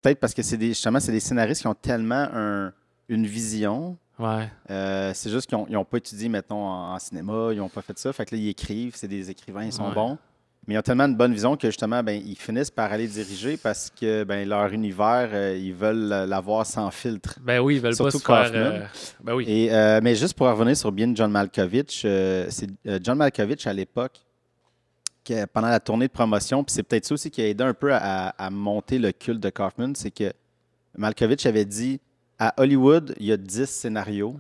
peut-être parce que justement, c'est des scénaristes qui ont tellement une vision. Ouais. C'est juste qu'ils n'ont pas étudié, mettons, en cinéma, ils n'ont pas fait ça. Fait que là, ils écrivent, c'est des écrivains, ils sont Ouais. bons. Mais ils ont tellement une bonne vision que justement, ben, ils finissent par aller diriger parce que ben, leur univers, ils veulent l'avoir sans filtre. Ben oui, ils veulent Surtout pas se Kaufman. faire... Ben oui. Et, mais juste pour revenir sur bien John Malkovich, c'est John Malkovich à l'époque, pendant la tournée de promotion, puis c'est peut-être ça aussi qui a aidé un peu à monter le culte de Kaufman, c'est que Malkovich avait dit à Hollywood, il y a 10 scénarios.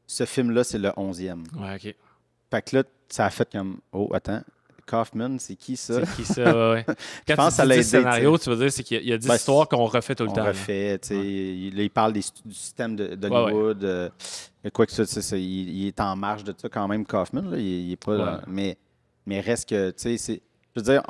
Ce film-là, c'est le 11e. Ouais, OK. Fait que là, ça a fait comme oh, attends, Kaufman, c'est qui ça? C'est qui ça? Ouais. Quand pense que ça tu l'a dis aidé, 10 scénarios, tu veux dire c'est qu'il y a 10 Ben, histoires qu'on refait tout le On temps. là. refait, tu sais, Ouais. il parle du système d'Hollywood. Quoi que ça, il est en marge de ça quand même, Kaufman. Là, il est pas, mais reste que, tu sais, je veux dire,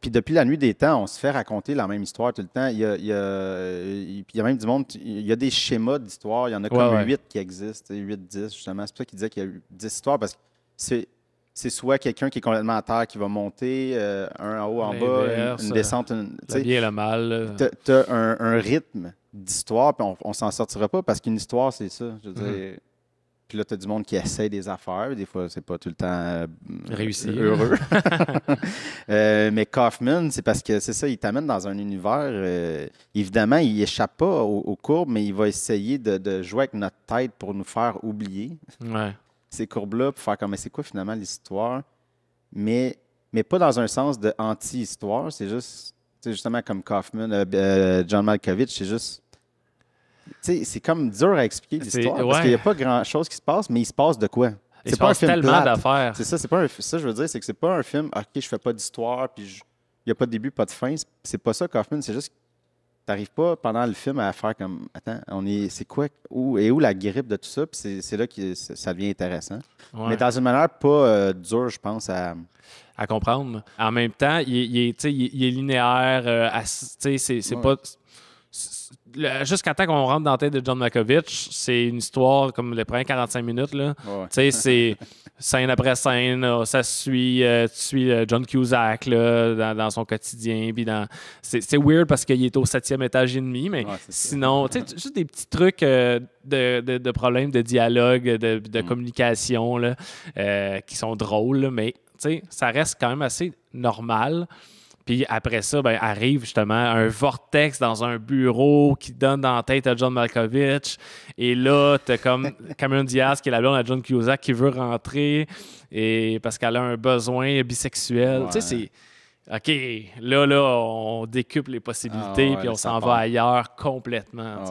puis depuis la nuit des temps, on se fait raconter la même histoire tout le temps. Il y a même du monde, il y a des schémas d'histoire. Il y en a comme 8 qui existent, 8, 10 justement. C'est pour ça qu'il disait qu'il y a eu 10 histoires parce que c'est soit quelqu'un qui est complètement à terre qui va monter, un en haut, en bas, une descente. Le bien et le mal. Tu as un rythme d'histoire, puis on s'en sortira pas parce qu'une histoire, c'est ça. Je veux dire. Puis là, tu as du monde qui essaie des affaires. Des fois, c'est pas tout le temps réussi. Heureux. Mais Kaufman, c'est parce que c'est ça, il t'amène dans un univers. Évidemment, il échappe pas aux courbes, mais il va essayer de jouer avec notre tête pour nous faire oublier ces courbes-là, pour faire comme, mais c'est quoi finalement l'histoire? Mais pas dans un sens de anti-histoire, c'est justement comme Kaufman, John Malkovich, c'est juste. C'est comme dur à expliquer l'histoire parce qu'il n'y a pas grand-chose qui se passe, mais il se passe de quoi? C'est pas un film tellement d'affaires. C'est ça, c'est pas ça, je veux dire, c'est que c'est pas un film, OK, je fais pas d'histoire, puis il n'y a pas de début, pas de fin. C'est pas ça, Kaufman, c'est juste que t'arrives pas pendant le film à faire comme, attends, c'est quoi, où la grippe de tout ça, puis c'est là que ça devient intéressant. Ouais. Mais dans une manière pas dure, je pense, à comprendre. En même temps, il est linéaire, c'est pas... Jusqu'à temps qu'on rentre dans la tête de John Malkovich, c'est une histoire comme les premières 45 minutes. Là. Ouais. C'est scène après scène. Là, ça suit, tu suis John Cusack là, dans son quotidien. C'est weird parce qu'il est au 7e étage et demi, mais sinon, juste des petits trucs de problèmes de dialogue, de communication là, qui sont drôles, là, mais ça reste quand même assez normal. Puis après ça, ben, arrive justement un vortex dans un bureau qui donne dans la tête à John Malkovich. Et là, t'as comme Cameron Diaz, qui est la blonde à John Cusack, qui veut rentrer parce qu'elle a un besoin bisexuel. Tu sais, c'est... OK, là, on décuple les possibilités, puis on s'en va ailleurs complètement.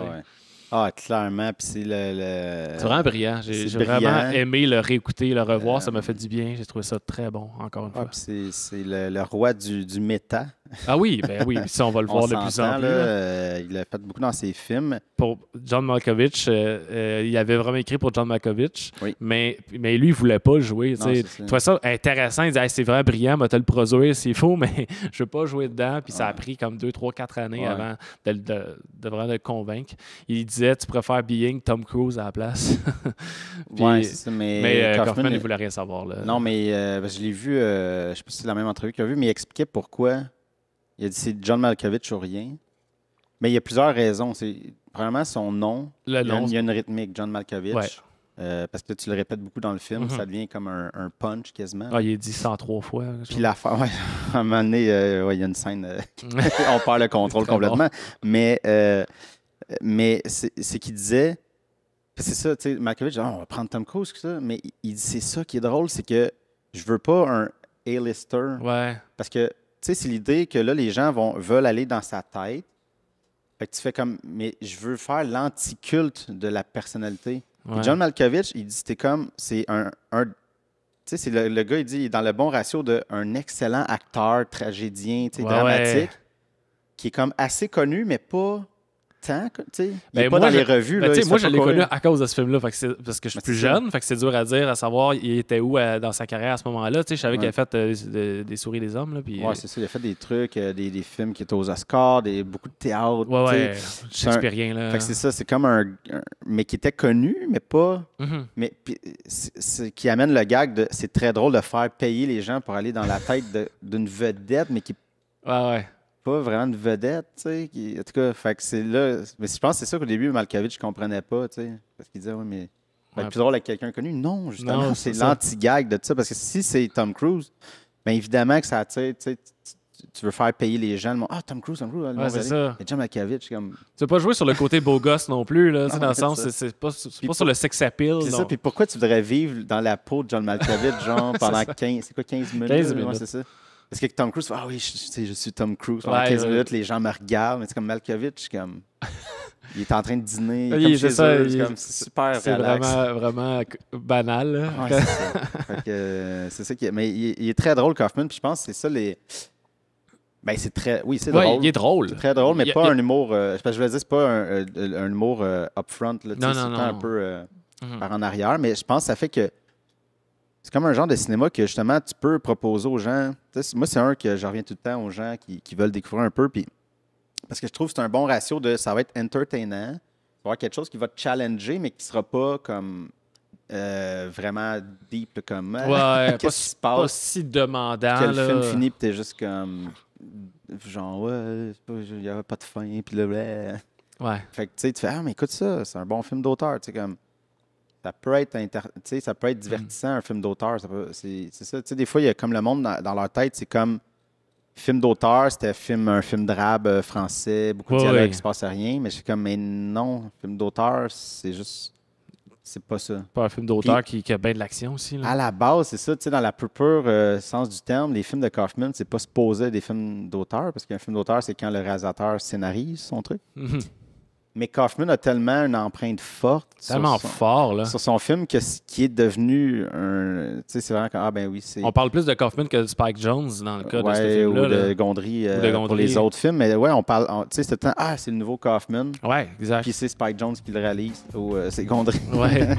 Clairement. Puis c'est c'est vraiment brillant. J'ai vraiment aimé le réécouter, le revoir. Ça m'a fait du bien. J'ai trouvé ça très bon, encore une fois. Puis c'est le roi du méta. Ah oui, ben oui. Ça, on va le voir de plus en plus. Il a fait beaucoup dans ses films. Pour John Malkovich, il avait vraiment écrit pour John Malkovich, mais lui, il voulait pas jouer. Tu vois ça intéressant. Il disait, c'est vraiment brillant, mais tu le produire, c'est faux, mais je veux pas jouer dedans. Puis ça a pris comme 2, 3, 4 années avant de vraiment le convaincre. Il disait, tu préfères Being Tom Cruise à la place. Oui, c'est ça. Mais Kaufman, il voulait rien savoir. Là. Non, mais je l'ai vu, je sais pas si c'est la même entrevue qu'il a vu, mais il expliquait pourquoi. Il a dit c'est John Malkovich ou rien. Mais il y a plusieurs raisons. Premièrement, son nom. Il y a une rythmique, John Malkovich. Ouais. Parce que tu le répètes beaucoup dans le film, ça devient comme un punch quasiment. Ah, il est dit 103 fois. Puis l'affaire, à un moment donné, il y a une scène, on perd le contrôle complètement. Bon. Mais c'est qu'il disait, c'est ça, tu sais, Malkovich dit, on va prendre Tom Cruise, ça. Mais il dit, c'est ça qui est drôle, c'est que je veux pas un A-lister. Ouais. Parce que, tu sais, c'est l'idée que là, les gens veulent aller dans sa tête. Fait que tu fais comme, mais je veux faire l'anticulte de la personnalité. Ouais. Et John Malkovich, il dit, c'est un tu sais, c'est le gars, il dit, il est dans le bon ratio d'un excellent acteur, tragédien, tu sais, dramatique, qui est comme assez connu, mais pas tant, tu sais. Il n'est pas dans les revues. Là, moi, je l'ai connu à cause de ce film-là, parce que je suis plus jeune, fait que c'est dur à dire, à savoir, il était où dans sa carrière à ce moment-là. Tu sais, je savais qu'il avait fait des Souris des Hommes. Oui, c'est ça. Il a fait des trucs, des films qui étaient aux Oscars, beaucoup de théâtre. Ouais, Shakespearien, là. Fait que c'est ça, c'est comme mais qui était connu, mais pas... Mais qui amène le gag c'est très drôle de faire payer les gens pour aller dans la tête d'une vedette, mais qui... Ouais. pas vraiment de vedette, tu sais. En tout cas, fait que c'est là. Mais je pense que c'est ça qu'au début, Malkovich, je comprenais pas, tu sais. Parce qu'il disait, oui, mais. Ouais. Plus drôle avec quelqu'un connu. Non, justement, non, c'est l'anti-gag de tout ça. Parce que si c'est Tom Cruise, bien évidemment que ça attire, tu sais. Tu veux faire payer les gens. Tom Cruise. Ouais, c'est ça. Et John Malkovich, comme. Tu veux pas jouer sur le côté beau gosse non plus, là, dans le sens, c'est pas sur le sex appeal. C'est ça. Puis pourquoi tu voudrais vivre dans la peau de John Malkovich, genre, pendant 15 minutes? 15 minutes. Ouais, c'est ça. Parce que Tom Cruise, oui, je suis Tom Cruise. Pendant 15 minutes, les gens me regardent. Mais c'est comme Malkovich, comme. Il est en train de dîner. C'est super c'est vraiment banal. Ouais, c'est ça. C'est ça qui est. Mais il est très drôle, Kaufman. Puis je pense que c'est ça les. Ben, c'est très. Oui, c'est drôle. Il est drôle. C'est très drôle, mais pas un humour. Je veux dire, c'est pas un humour upfront. Là, non. Un peu par en arrière. Mais je pense que ça fait que. C'est comme un genre de cinéma que justement, tu peux proposer aux gens. Moi, c'est un que je reviens tout le temps aux gens qui veulent découvrir un peu. Puis. Parce que je trouve que c'est un bon ratio de ça va être entertainant, ça va avoir quelque chose qui va te challenger, mais qui ne sera pas comme vraiment deep, comme qu'est-ce qui se passe? Pas si demandant. Quel film finit, puis t'es juste comme genre il n'y avait pas de fin, puis là, ouais. Fait que tu sais, tu fais mais écoute ça, c'est un bon film d'auteur, tu sais comme ça peut être ça peut être divertissant un film d'auteur, c'est ça, tu sais des fois il y a comme le monde dans leur tête, c'est comme film d'auteur, c'était un film drabe français, beaucoup de dialogues, il ne se passe rien. Mais je suis comme, mais non, film d'auteur, c'est juste. C'est pas ça. Pas un film d'auteur qui a bien de l'action aussi. Là. À la base, c'est ça, tu sais, dans la plus pure sens du terme, les films de Kaufman, c'est pas supposé des films d'auteur, parce qu'un film d'auteur, c'est quand le réalisateur scénarise son truc. Mais Kaufman a tellement une empreinte forte sur son film qui est devenu un. Tu sais, c'est vraiment comme, ben oui, c'est. On parle plus de Kaufman que de Spike Jones dans le cas de ce film-là. Ou de Gondry pour les autres films. Mais ouais, on parle. Tu sais, c'est c'est le nouveau Kaufman. Ouais, exact. Puis c'est Spike Jones qui le réalise. Ou c'est Gondry. Ouais.